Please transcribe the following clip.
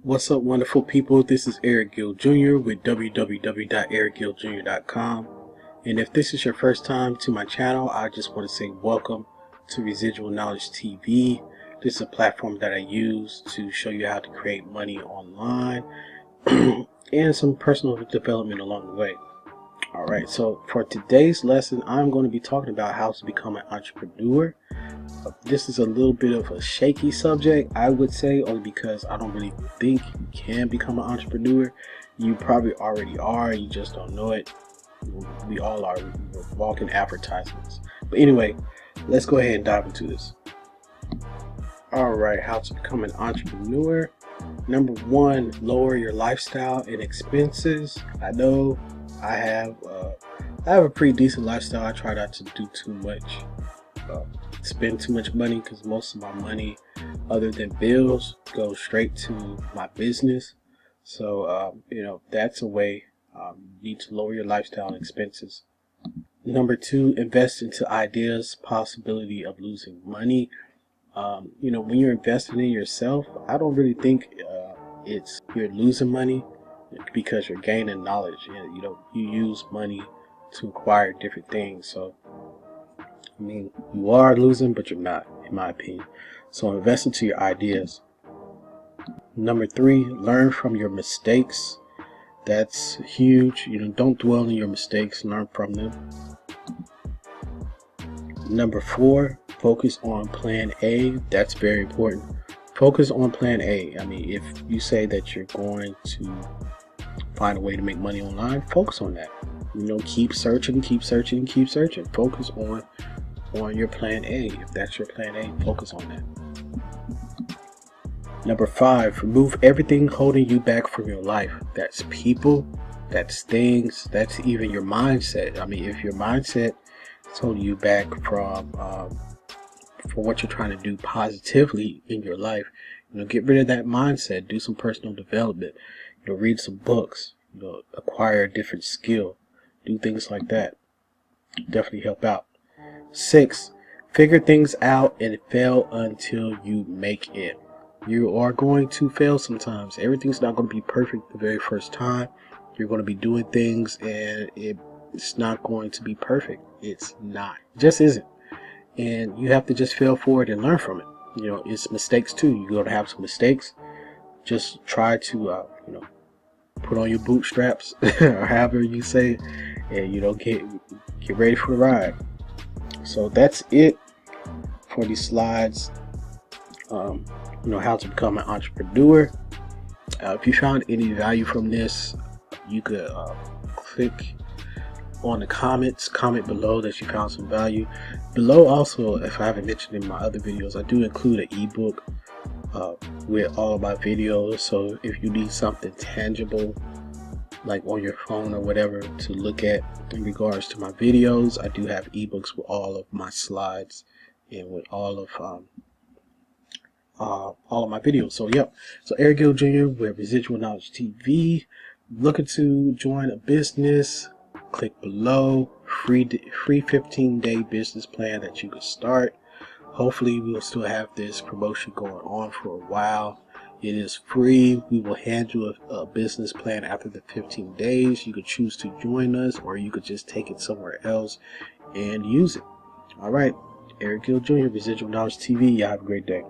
What's up, wonderful people? This is Eric Gill Jr. with www.ericgilljr.com. And if this is your first time to my channel, I just want to say welcome to Residual Knowledge TV. This is a platform that I use to show you how to create money online and some personal development along the way. Alright, so for today's lesson, I'm going to be talking about how to become an entrepreneur. This is a little bit of a shaky subject, I would say, only because I don't really think you can become an entrepreneur. You probably already are, you just don't know it. We all are. We're walking advertisements. But anyway, let's go ahead and dive into this. Alright, how to become an entrepreneur. Number one, lower your lifestyle and expenses. I know I have a pretty decent lifestyle. I try not to do too much, spend too much money, because most of my money, other than bills, goes straight to my business. So that's a way. You need to lower your lifestyle and expenses. Number two, invest into ideas, possibility of losing money. When you're investing in yourself, I don't really think you're losing money, because you're gaining knowledge. You use money to acquire different things. So you are losing, but you're not, in my opinion. So invest into your ideas. Number three, learn from your mistakes. That's huge. Don't dwell on your mistakes, learn from them. Number four, focus on plan A. That's very important. Focus on plan A. If you say that you're going to find a way to make money online, focus on that. Keep searching. Focus on your plan A. If that's your plan A, focus on that. Number five, remove everything holding you back from your life. That's people, that's things, that's even your mindset. If your mindset is holding you back from what you're trying to do positively in your life, get rid of that mindset. Do some personal development. Read some books. Acquire a different skill. Do things like that. Definitely help out. 6, figure things out and fail until you make it. You are going to fail sometimes. Everything's not going to be perfect the very first time. You're going to be doing things and it's not going to be perfect. It's not. It just isn't. And you have to just fail forward and learn from it. It's mistakes too. You're going to have some mistakes. Just try to, put on your bootstraps or however you say, and get ready for the ride. So that's it for these slides. How to become an entrepreneur. If you found any value from this, you could click on the comment below that you found some value. Below also, if I haven't mentioned in my other videos, I do include an ebook with all of my videos. So if you need something tangible, like on your phone or whatever, to look at in regards to my videos, I do have ebooks with all of my slides and with all of my videos. So so Eric Gill Jr. with Residual Knowledge TV. Looking to join a business, click below. Free 15-day business plan that you can start. Hopefully we'll still have this promotion going on for a while. It is free. We will hand you a business plan after the 15 days. You could choose to join us, or you could just take it somewhere else and use it. All right, Eric Gill Jr., Residual Knowledge TV. Y'all have a great day.